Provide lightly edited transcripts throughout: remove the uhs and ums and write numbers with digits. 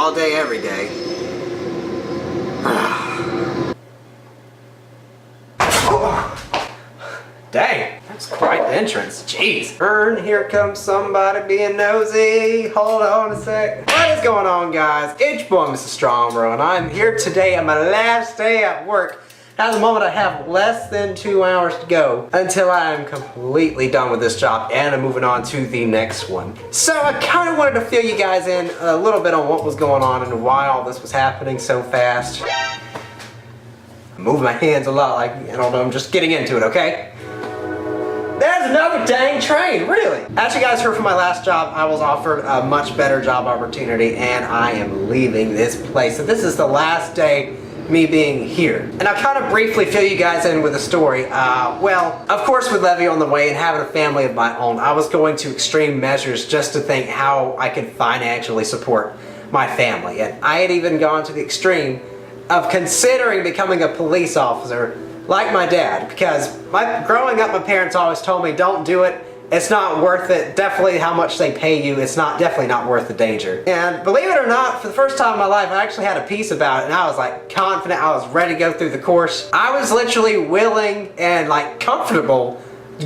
all day, every day. Dang, that's quite the entrance. Jeez. Here comes somebody being nosy. Hold on a sec. What is going on, guys? It's your boy, Mr. Strongbro, and I'm here today on my last day at work. At the moment, I have less than 2 hours to go until I am completely done with this job and I'm moving on to the next one. So I kind of wanted to fill you guys in a little bit on what was going on and why all this was happening so fast. I move my hands a lot, like, I don't know, I'm just getting into it, okay? There's another dang train, really. As you guys heard from my last job, I was offered a much better job opportunity and I am leaving this place. So this is the last day me being here. And I'll kind of briefly fill you guys in with a story. Well, of course with Levy on the way and having a family of my own, I was going to extreme measures just to think how I could financially support my family. And I had even gone to the extreme of considering becoming a police officer like my dad, because growing up my parents always told me don't do it. It's not worth it. Definitely how much they pay you, it's definitely not worth the danger. And believe it or not, for the first time in my life, I actually had a peace about it and I was like confident, I was ready to go through the course. I was literally willing and like comfortable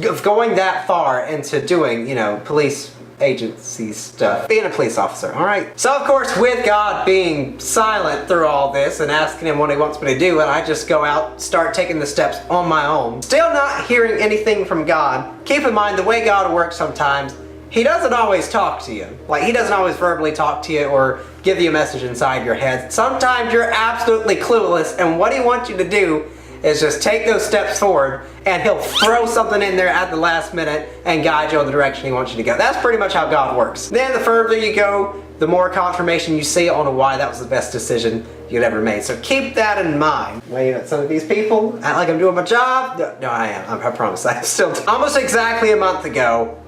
of going that far into doing, you know, police agency stuff. Being a police officer, alright? So of course, with God being silent through all this and asking him what he wants me to do, and I just go out, start taking the steps on my own, still not hearing anything from God. Keep in mind, the way God works sometimes, he doesn't always talk to you. Like, he doesn't always verbally talk to you or give you a message inside your head. Sometimes you're absolutely clueless, and what he wants you to do is just take those steps forward and he'll throw something in there at the last minute and guide you in the direction he wants you to go. That's pretty much how God works. Then the further you go, the more confirmation you see on why that was the best decision you'd ever made. So keep that in mind. Wait, some of these people act like I'm doing my job. No, I am. I promise. I'm still. Almost exactly a month ago,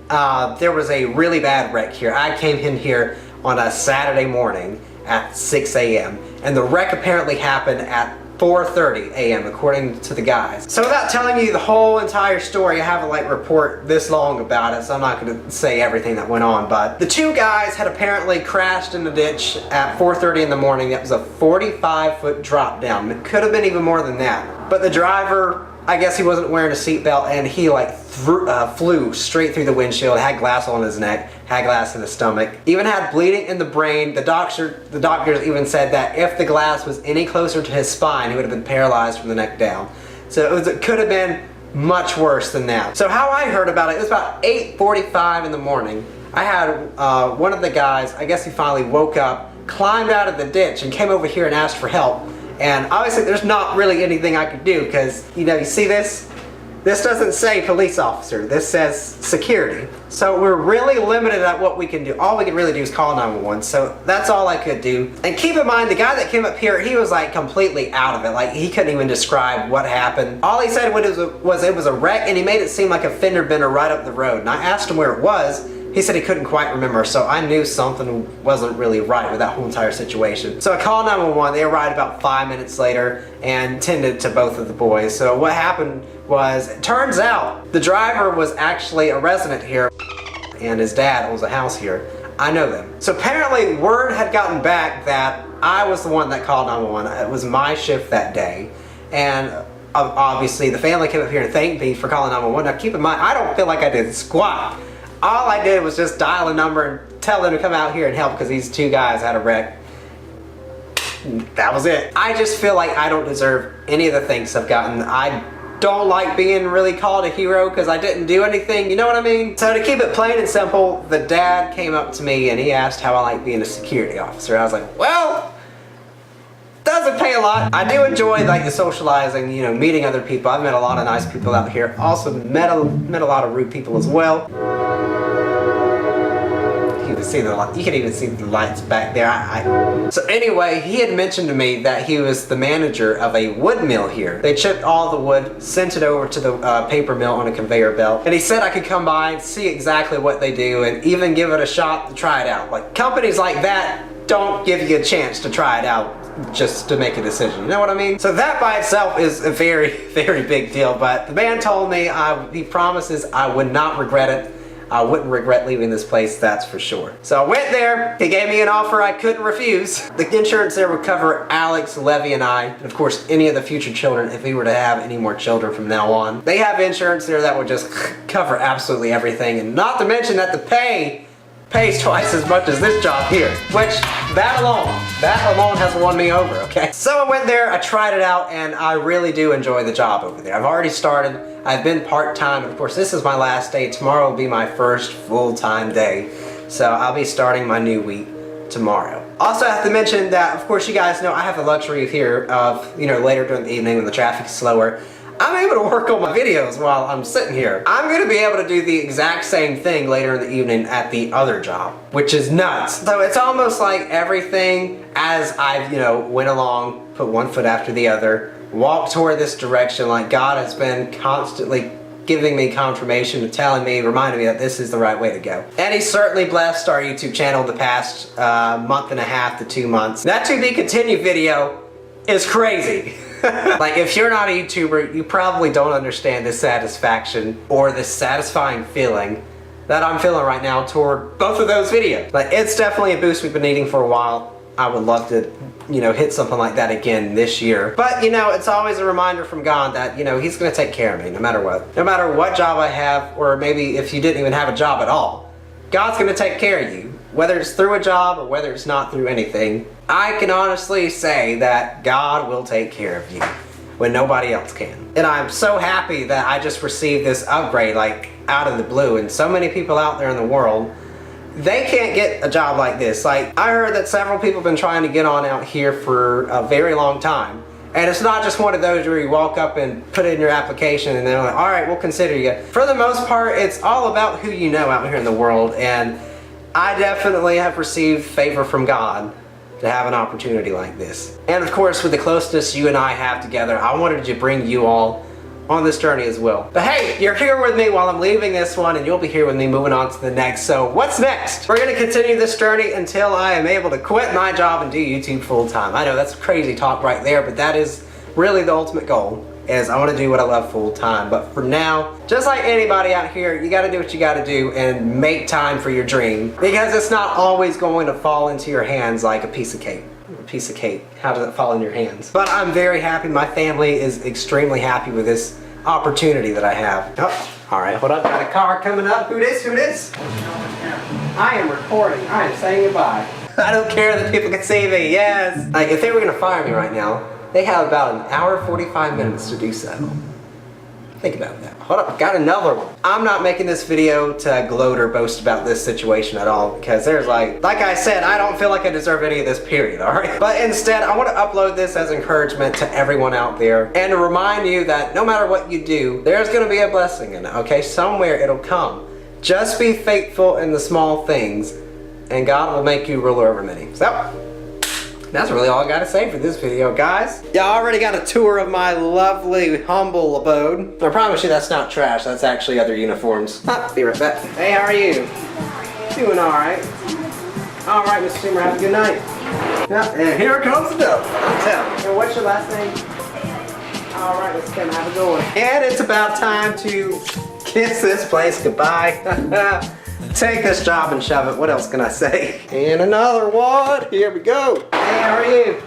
there was a really bad wreck here. I came in here on a Saturday morning at 6 a.m. and the wreck apparently happened at 4:30 a.m. according to the guys. So without telling you the whole entire story, I have a report this long about it, so I'm not going to say everything that went on, but the two guys had apparently crashed in the ditch at 4:30 in the morning. That was a 45-foot drop down. It could have been even more than that. But the driver, I guess he wasn't wearing a seatbelt and he flew straight through the windshield, had glass on his neck, had glass in his stomach, even had bleeding in the brain. The doctors even said that if the glass was any closer to his spine, he would have been paralyzed from the neck down. So it could have been much worse than that. So how I heard about it was about 8:45 in the morning. I had one of the guys, I guess he finally woke up, climbed out of the ditch and came over here and asked for help. And obviously there's not really anything I could do because, you know, you see this? This doesn't say police officer, this says security. So we're really limited at what we can do. All we can really do is call 911, so that's all I could do. And keep in mind, the guy that came up here, he was like completely out of it. Like, he couldn't even describe what happened. All he said was it was a wreck, and he made it seem like a fender bender right up the road. And I asked him where it was. He said he couldn't quite remember, so I knew something wasn't really right with that whole entire situation. So I called 911, they arrived about 5 minutes later and tended to both of the boys. So what happened was, it turns out the driver was actually a resident here and his dad owns a house here. I know them. So apparently word had gotten back that I was the one that called 911. It was my shift that day. And obviously the family came up here and thanked me for calling 911. Now keep in mind, I don't feel like I did squat. All I did was just dial a number and tell them to come out here and help because these two guys had a wreck. That was it. I just feel like I don't deserve any of the thanks I've gotten. I don't like being really called a hero because I didn't do anything, you know what I mean? So to keep it plain and simple, the dad came up to me and he asked how I like being a security officer. I was like, well, doesn't pay a lot. I do enjoy like the socializing, you know, meeting other people. I've met a lot of nice people out here. Also met a lot of rude people as well. You can even see the lights back there. So anyway, he had mentioned to me that he was the manager of a wood mill here. They chipped all the wood, sent it over to the paper mill on a conveyor belt, and he said I could come by and see exactly what they do and even give it a shot to try it out. Like, companies like that don't give you a chance to try it out just to make a decision, you know what I mean? So that by itself is a very, very big deal, but the man told me, he promises I would not regret it. I wouldn't regret leaving this place, that's for sure. So I went there. He gave me an offer I couldn't refuse. The insurance there would cover Alex, Levy, and I, and of course any of the future children if we were to have any more children from now on. They have insurance there that would just cover absolutely everything, and not to mention that the pay pays twice as much as this job here, which that alone has won me over, okay? So I went there, I tried it out, and I really do enjoy the job over there. I've already started, I've been part-time, of course this is my last day. Tomorrow will be my first full-time day, so I'll be starting my new week tomorrow. Also I have to mention that, of course you guys know I have the luxury here of, later during the evening when the traffic is slower, I'm able to work on my videos while I'm sitting here. I'm gonna be able to do the exact same thing later in the evening at the other job, which is nuts. So it's almost like everything as I've, went along, put one foot after the other, walked toward this direction, like God has been constantly giving me confirmation and telling me, reminding me that this is the right way to go. And He's certainly blessed our YouTube channel the past month and a half to 2 months. That to be continued video is crazy. Like if you're not a YouTuber, you probably don't understand this satisfaction or this satisfying feeling that I'm feeling right now toward both of those videos. Like it's definitely a boost we've been needing for a while. I would love to, hit something like that again this year. But, it's always a reminder from God that, He's going to take care of me no matter what. No matter what job I have, or maybe if you didn't even have a job at all, God's going to take care of you. Whether it's through a job or whether it's not through anything, I can honestly say that God will take care of you when nobody else can. And I'm so happy that I just received this upgrade like out of the blue, and so many people out there in the world, they can't get a job like this. Like I heard that several people have been trying to get on out here for a very long time. And it's not just one of those where you walk up and put in your application and they're like, all right, we'll consider you. For the most part, it's all about who you know out here in the world, and I definitely have received favor from God to have an opportunity like this. And of course, with the closeness you and I have together, I wanted to bring you all on this journey as well. But hey, you're here with me while I'm leaving this one, and you'll be here with me moving on to the next. So what's next? We're gonna continue this journey until I am able to quit my job and do YouTube full time. I know that's crazy talk right there, but that is really the ultimate goal, is I want to do what I love full time. But for now, just like anybody out here, you got to do what you got to do and make time for your dream, because it's not always going to fall into your hands like a piece of cake. A piece of cake, how does it fall in your hands? But I'm very happy. My family is extremely happy with this opportunity that I have. Oh, all right, hold up, got a car coming up. Who this? Who this? I am recording. I am saying goodbye. I don't care that people can see me. Yes. Like if they were gonna fire me right now, they have about an hour 45 minutes to do so. Think about that. Hold up, got another one. I'm not making this video to gloat or boast about this situation at all, because there's like I said, I don't feel like I deserve any of this, period, alright? But instead, I want to upload this as encouragement to everyone out there, and to remind you that no matter what you do, there's going to be a blessing in it, okay? Somewhere it'll come. Just be faithful in the small things, and God will make you ruler over many. So, that's really all I gotta say for this video, guys. Y'all already got a tour of my lovely, humble abode. I promise you that's not trash, that's actually other uniforms. Be right back. Hey, how are you? Doing alright. Alright, Mr. Timmer, have a good night. Yeah, and here comes the dough. I'm telling you. And what's your last name? Alright, Mr. Timmer, have a good one. And it's about time to kiss this place goodbye. Take this job and shove it. What else can I say? And another one. Here we go. Hey, how are you?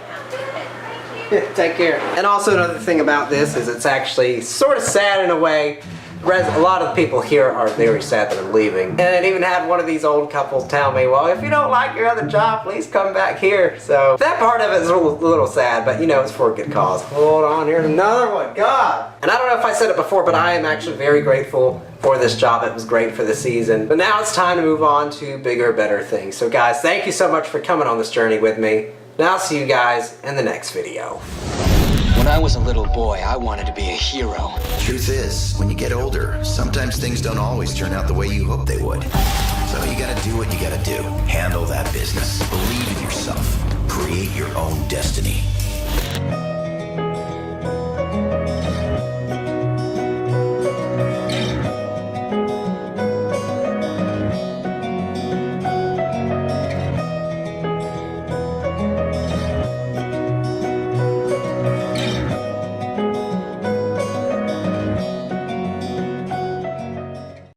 Take care. And also another thing about this is it's actually sort of sad in a way. A lot of the people here are very sad that I'm leaving. And I even had one of these old couples tell me, well, if you don't like your other job, please come back here. So that part of it is a little sad, but it's for a good cause. Hold on, here's another one. God. And I don't know if I said it before, but I am actually very grateful for this job. It was great for the season. But now it's time to move on to bigger, better things. So guys, thank you so much for coming on this journey with me. And I'll see you guys in the next video. When I was a little boy, I wanted to be a hero. Truth is, when you get older, sometimes things don't always turn out the way you hope they would. So you gotta do what you gotta do. Handle that business. Believe in yourself. Create your own destiny.